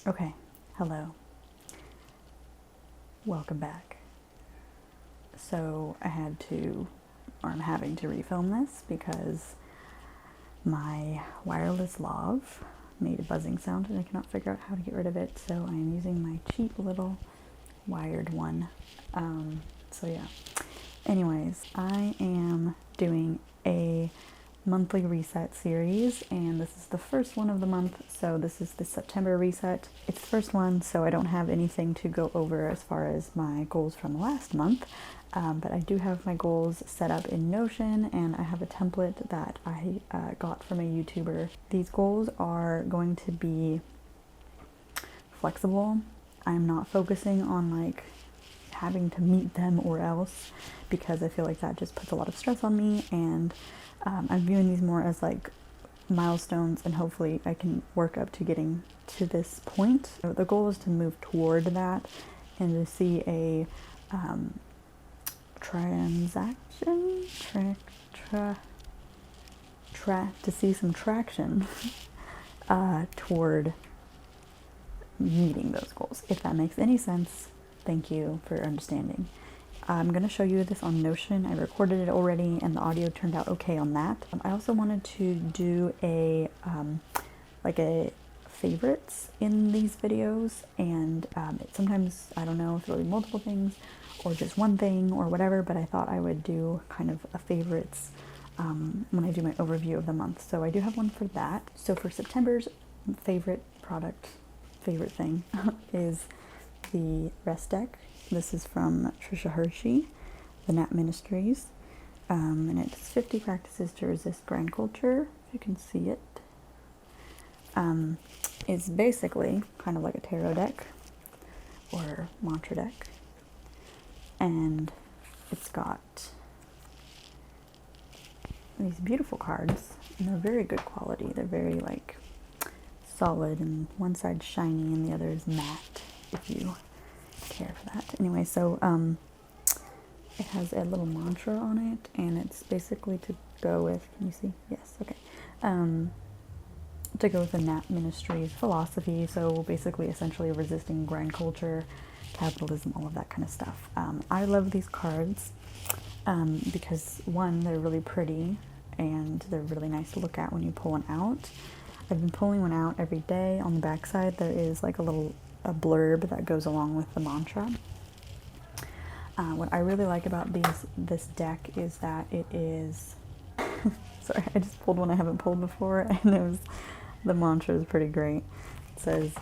Okay, hello. Welcome back. So I'm having to refilm this because my wireless lav made a buzzing sound and I cannot figure out how to get rid of it. So I am using my cheap little wired one. So yeah. Anyways, I am doing a monthly reset series and this is the first one of the month, so this is the September reset. It's the first one, so I don't have anything to go over as far as my goals from last month, but I do have my goals set up in Notion and I have a template that I got from a YouTuber. These goals are going to be flexible. I'm not focusing on like having to meet them or else, because I feel like that just puts a lot of stress on me, and I'm viewing these more as like milestones and hopefully I can work up to getting to this point. So the goal is to move toward that and to see a to see some traction toward meeting those goals. If that makes any sense, thank you for understanding. I'm going to show you this on Notion. I recorded it already and the audio turned out okay on that. I also wanted to do a favorites in these videos, and sometimes I don't know if it'll be multiple things or just one thing or whatever, but I thought I would do kind of a favorites when I do my overview of the month. So I do have one for that. So for September's favorite thing is the rest deck. This is from Trisha Hershey, the Nat Ministries, and it's 50 practices to resist grind culture, if you can see it. It's basically kind of like a tarot deck or mantra deck, and it's got these beautiful cards, and they're very good quality. They're very like solid, and one side's shiny and the other is matte, if you care for that. Anyway, so it has a little mantra on it, and it's basically to go with, can you see? Yes, okay. To go with the Nat Ministries philosophy, so basically essentially resisting grind culture, capitalism, all of that kind of stuff. I love these cards because one, they're really pretty and they're really nice to look at when you pull one out. I've been pulling one out every day. On the back side there is like a blurb that goes along with the mantra. What I really like about this deck is that it is sorry, I just pulled one I haven't pulled before, and the mantra is pretty great. It says,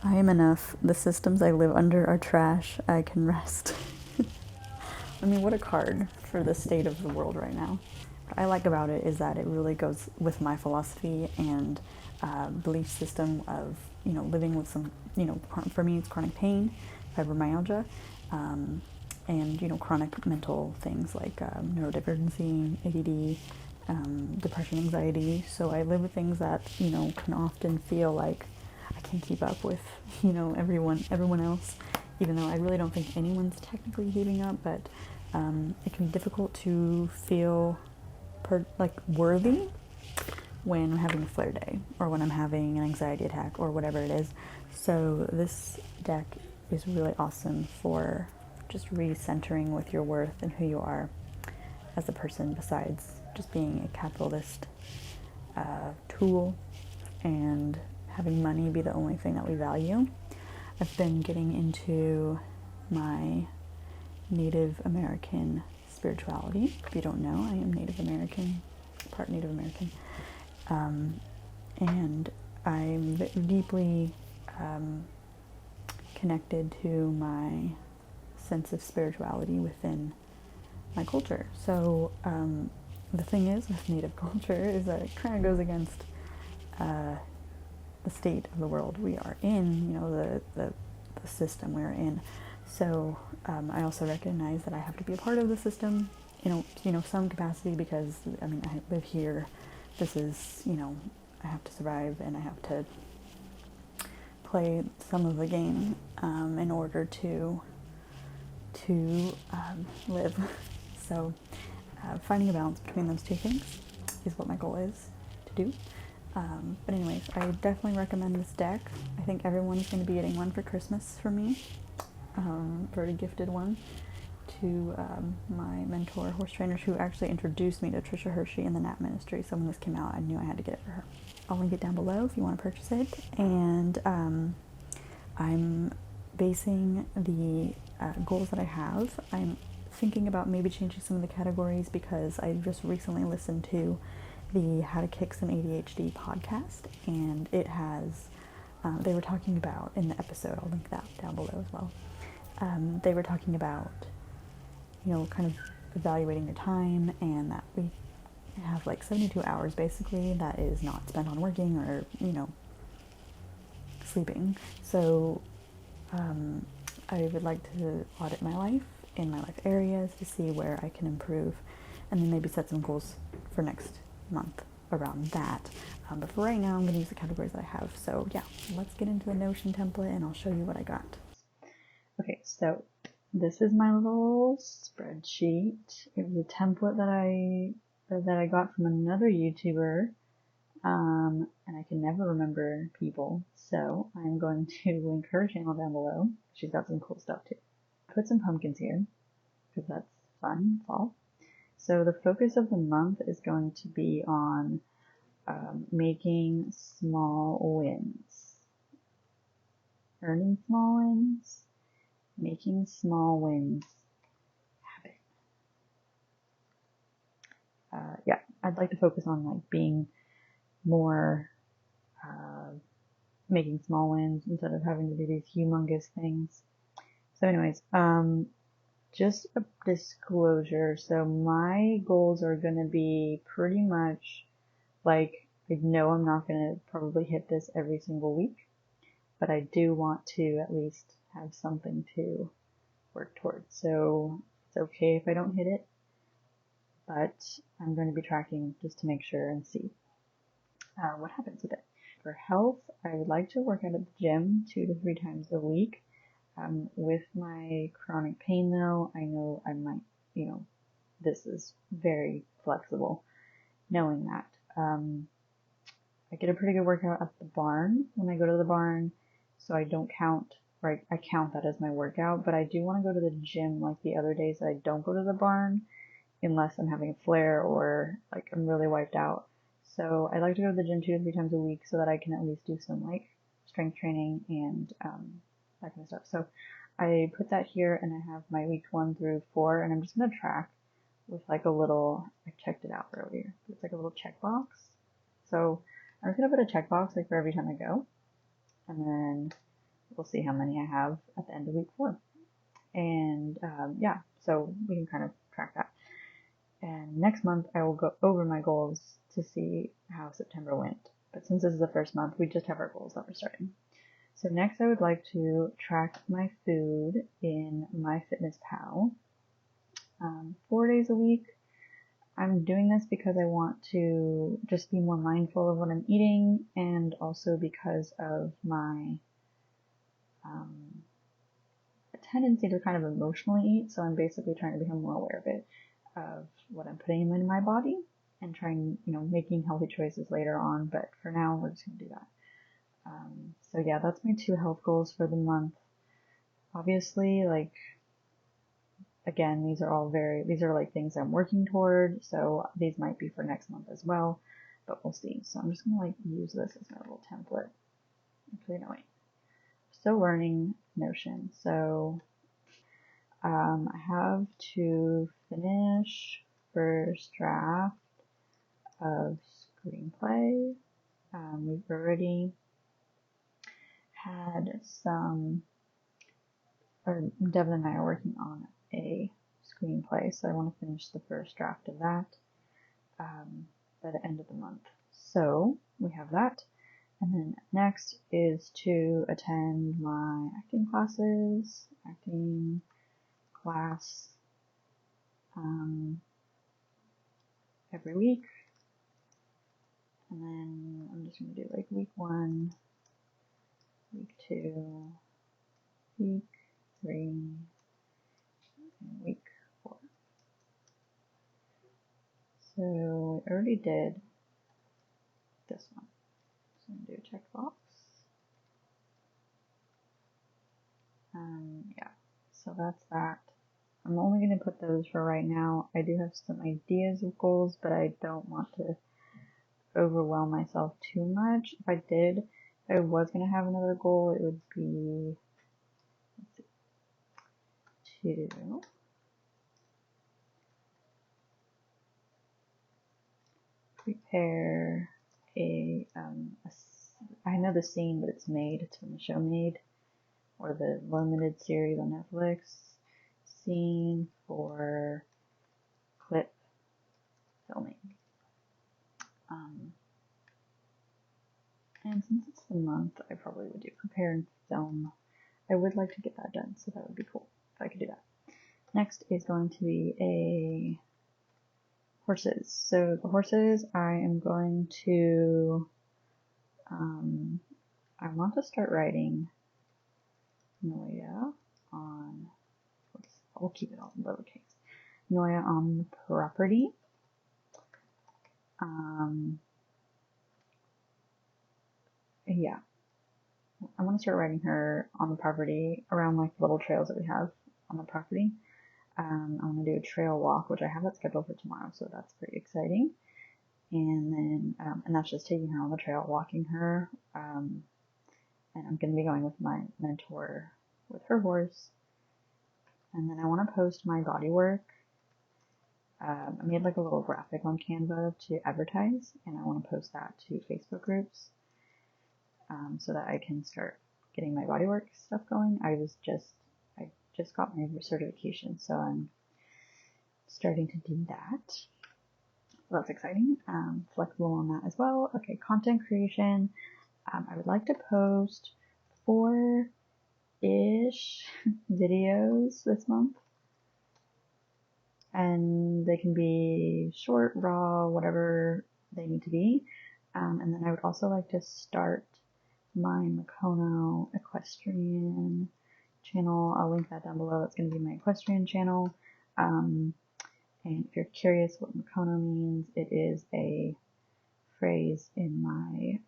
"I am enough. The systems I live under are trash. I can rest." I mean, what a card for the state of the world right now. What I like about it is that it really goes with my philosophy and belief system of, living with some, for me it's chronic pain, fibromyalgia, and, chronic mental things like neurodivergency, ADD, depression, anxiety. So I live with things that, can often feel like I can't keep up with, everyone else, even though I really don't think anyone's technically keeping up, but it can be difficult to feel worthy when I'm having a flare day or when I'm having an anxiety attack or whatever it is. So this deck is really awesome for just recentering with your worth and who you are as a person, besides just being a capitalist tool and having money be the only thing that we value. I've been getting into my Native American spirituality. If you don't know, I am Native American, part Native American, and I'm deeply connected to my sense of spirituality within my culture. So the thing is with Native culture is that it kind of goes against the state of the world we are in, the system we're in. So I also recognize that I have to be a part of the system, some capacity, because I live here. This is, I have to survive and I have to play some of the game in order to live. So finding a balance between those two things is what my goal is to do. But anyways, I definitely recommend this deck. I think everyone's going to be getting one for Christmas from me. I've already gifted one to my mentor, horse trainers, who actually introduced me to Trisha Hershey in the Nap Ministry. So when this came out, I knew I had to get it for her. I'll link it down below if you want to purchase it. And I'm basing the goals that I have. I'm thinking about maybe changing some of the categories because I just recently listened to the How to Kick Some ADHD podcast, and it has, they were talking about, in the episode, I'll link that down below as well, they were talking about, you know, kind of evaluating your time, and that we have like 72 hours basically that is not spent on working or, you know, sleeping. So I would like to audit my life in my life areas to see where I can improve, and then maybe set some goals for next month around that. But for right now, I'm going to use the categories that I have. So yeah, let's get into the Notion template and I'll show you what I got. Okay, so this is my little spreadsheet. It was a template that I got from another YouTuber, and I can never remember people, so I'm going to link her channel down below. She's got some cool stuff too. Put some pumpkins here because that's fun, fall. So the focus of the month is going to be on making small wins, earning small wins, making small wins happen. Yeah, I'd like to focus on like being more making small wins instead of having to do these humongous things. So anyways, just a disclosure. So my goals are going to be pretty much like, I know I'm not going to probably hit this every single week, but I do want to at least have something to work towards. So it's okay if I don't hit it, but I'm going to be tracking just to make sure and see what happens with it. For health, I would like to work out at the gym 2 to 3 times a week. With my chronic pain though, I know I might, you know, this is very flexible, knowing that. I get a pretty good workout at the barn when I go to the barn, so I don't count, or I count that as my workout, but I do want to go to the gym like the other days that I don't go to the barn, unless I'm having a flare or like I'm really wiped out. So I like to go to the gym 2 to 3 times a week so that I can at least do some like strength training and that kind of stuff. So I put that here, and I have my weeks 1 through 4, and I'm just going to track with like a little, I checked it out earlier. It's like a little checkbox. So I'm just going to put a checkbox like for every time I go, and then we'll see how many I have at the end of week 4. And yeah, so we can kind of track that. And next month I will go over my goals to see how September went. But since this is the first month, we just have our goals that we're starting. So next I would like to track my food in MyFitnessPal 4 days a week. I'm doing this because I want to just be more mindful of what I'm eating, and also because of my tendency to kind of emotionally eat. So I'm basically trying to become more aware of it, of what I'm putting in my body, and trying, you know, making healthy choices later on. But for now, we're just going to do that. So yeah, that's my 2 health goals for the month. Obviously, like, again, these are like things I'm working toward, so these might be for next month as well, but we'll see. So I'm just gonna like use this as my little template. Actually, no, wait. Still learning Notion, so I have to finish first draft of screenplay. We've already had some, or Devin and I are working on a screenplay, so I want to finish the first draft of that by the end of the month. So we have that. And then next is to attend my acting classes, acting class every week. And then I'm just going to do like week 1, week 2, week 3, and week 4. So I already did this one. do a checkbox. Yeah, so that's that. I'm only going to put those for right now. I do have some ideas of goals, but I don't want to overwhelm myself too much. If I was going to have another goal, it would be, to prepare I know the scene, but it's Made. It's from the show Made, or the limited series on Netflix. Scene for clip filming. And since it's the month, I probably would do prepare and film. I would like to get that done, so that would be cool if I could do that. Next is going to be a horses. So the horses, I am going to, I want to start writing Noya on, I'll keep it all in lowercase, Noya on the property. Yeah, I want to start writing her on the property around like little trails that we have on the property. I want to do a trail walk, which I have that scheduled for tomorrow, so that's pretty exciting. And then, and that's just taking her on the trail, walking her. And I'm going to be going with my mentor with her horse. And then I want to post my body work. I made like a little graphic on Canva to advertise, and I want to post that to Facebook groups so that I can start getting my bodywork stuff going. I just got my certification, so I'm starting to do that. So that's exciting. Flexible on that as well. Okay, content creation. I would like to post 4-ish videos this month. And they can be short, raw, whatever they need to be. And then I would also like to start my Makono equestrian channel. I'll link that down below. That's going to be my equestrian channel. And if you're curious what Makono means, it is a phrase in my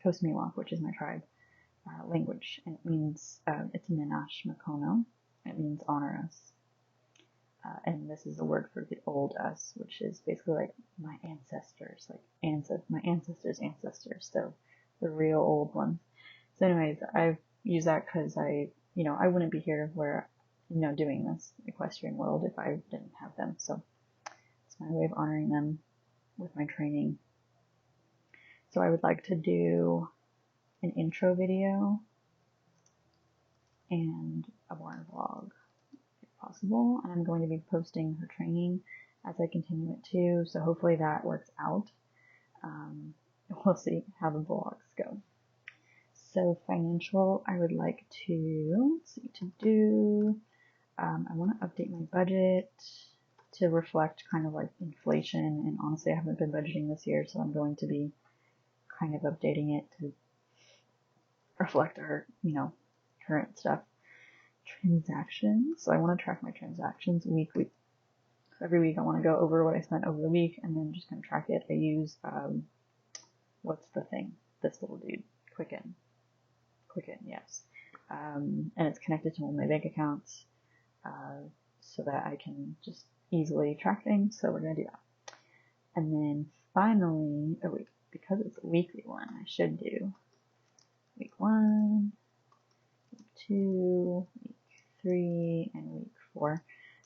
Coast Miwok, which is my tribe language. And it means, it's Minash Makono. It means honor us. And this is a word for the old us, which is basically like my ancestors, like my ancestors' ancestors, so the real old ones. So anyways, I've used that because I wouldn't be here where, doing this equestrian world if I didn't have them. So it's my way of honoring them with my training. So I would like to do an intro video and a barn vlog. Possible, and I'm going to be posting her training as I continue it too, so hopefully that works out. We'll see how the vlogs go. So financial, I would like to I want to update my budget to reflect kind of like inflation, and honestly I haven't been budgeting this year, so I'm going to be kind of updating it to reflect our current stuff. Transactions. So I want to track my transactions weekly. Every week I want to go over what I spent over the week and then just kind of track it. I use, what's the thing? This little dude. Quicken, yes. And it's connected to one of my bank accounts so that I can just easily track things. So we're going to do that. And then finally, because it's a weekly one, I should do week 1, week 2, week 3, and week 4.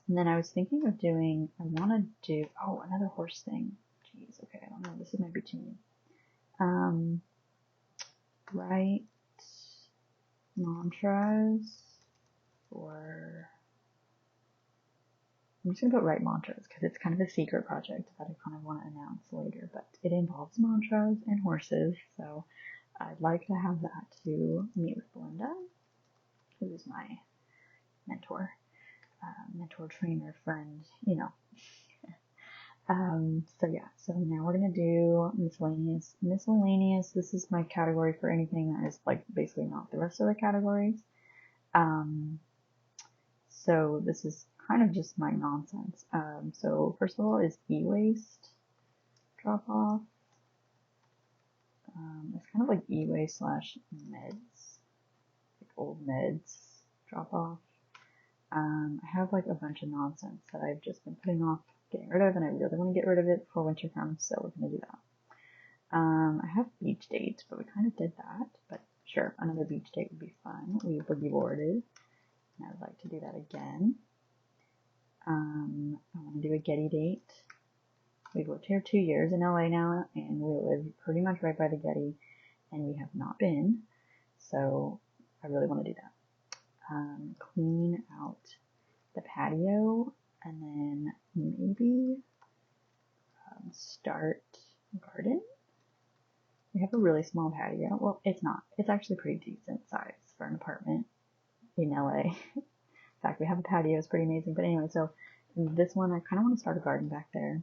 And then I was thinking of doing, another horse thing. Jeez, okay, I don't know, this might be too many. Write mantras, I'm just going to put write mantras because it's kind of a secret project that I kind of want to announce later, but it involves mantras and horses, so I'd like to have that to meet with Belinda, who is my mentor, trainer, friend, So now we're going to do miscellaneous. Miscellaneous, this is my category for anything that is like basically not the rest of the categories. So this is kind of just my nonsense. So first of all is e-waste drop off. It's kind of like e-way slash meds, like old meds drop off. I have like a bunch of nonsense that I've just been putting off getting rid of, and I really want to get rid of it before winter comes, so we're gonna do that. I have beach dates, but we kind of did that, but sure, another beach date would be fun. We boogie boarded, and I would like to do that again. I want to do a Getty date. We've lived here 2 years in LA now, and we live pretty much right by the Getty, and we have not been, so I really want to do that. Clean out the patio, and then maybe start garden. We have a really small patio. Well, it's not. It's actually pretty decent size for an apartment in LA. In fact, we have a patio. It's pretty amazing. But anyway, so this one, I kind of want to start a garden back there.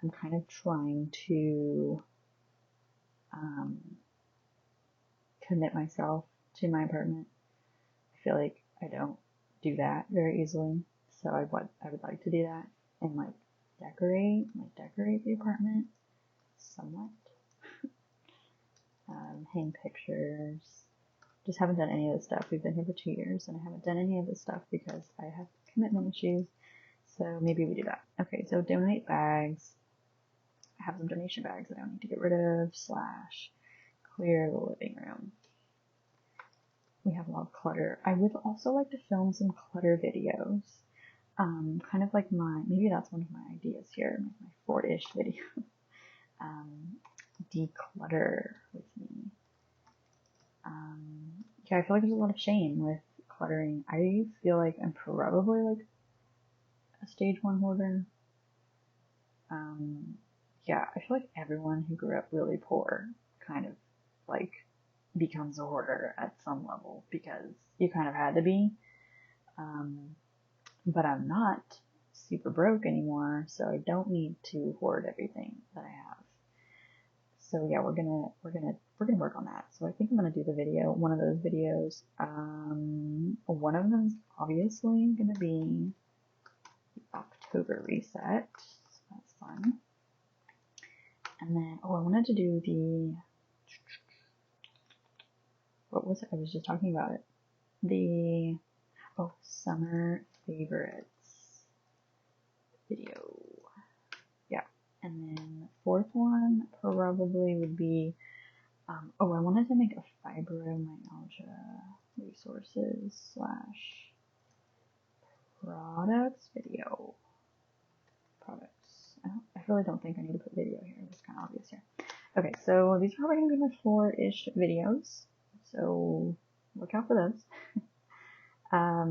I'm kind of trying to commit myself to my apartment. I feel like I don't do that very easily, so I would like to do that and like decorate the apartment somewhat. Hang pictures. Just haven't done any of this stuff. We've been here for 2 years, and I haven't done any of this stuff because I have commitment issues. So maybe we do that. Okay, so donate bags. I have some donation bags that I need to get rid of, / clear the living room. We have a lot of clutter. I would also like to film some clutter videos. Kind of like maybe that's one of my ideas here, my 4-ish video. Declutter with me. Yeah, I feel like there's a lot of shame with cluttering. I feel like I'm probably like a stage 1 hoarder. Yeah, I feel like everyone who grew up really poor kind of like becomes a hoarder at some level because you kind of had to be. But I'm not super broke anymore, so I don't need to hoard everything that I have. So yeah, we're gonna work on that. So I think I'm gonna do the video, one of those videos. One of them's obviously gonna be the October reset. So that's fun. And then I wanted to do what was it? I was just talking about it. Summer favorites video. Yeah. And then the 4th one probably would be I wanted to make a fibromyalgia resources / products video. Products. I really don't think I need to put video here. It's kind of obvious here. Okay, so these are probably going to be my 4-ish videos. So look out for those. I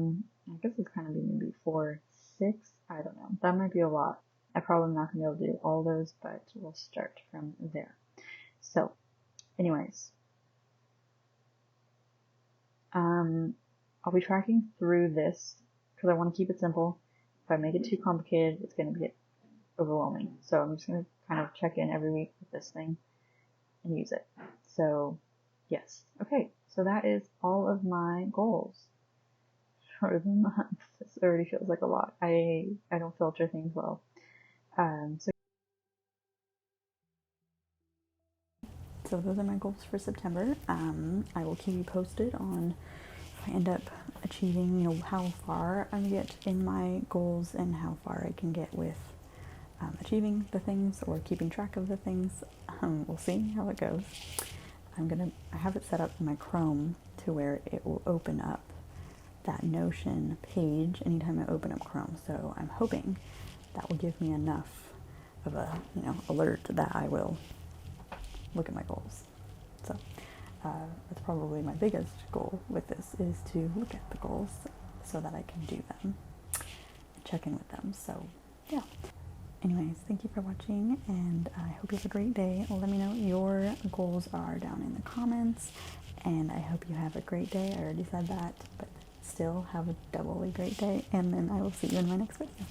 guess it's kind of maybe 4, 6. I don't know. That might be a lot. I'm probably not going to be able to do all those, but we'll start from there. So, anyways, I'll be tracking through this because I want to keep it simple. If I make it too complicated, it's going to get overwhelming. So I'm just going to kind of check in every week with this thing and use it. So, yes. Okay, so that is all of my goals for the month. This already feels like a lot. I don't filter things well. So those are my goals for September. I will keep you posted on if I end up achieving, how far I get in my goals and how far I can get with achieving the things or keeping track of the things. We'll see how it goes. I have it set up in my Chrome to where it will open up that Notion page anytime I open up Chrome. So I'm hoping that will give me enough of a, alert that I will look at my goals. So that's probably my biggest goal with this, is to look at the goals so that I can do them and check in with them. So yeah. Anyways, thank you for watching, and I hope you have a great day. Let me know what your goals are down in the comments, and I hope you have a great day. I already said that, but still have a doubly great day, and then I will see you in my next video.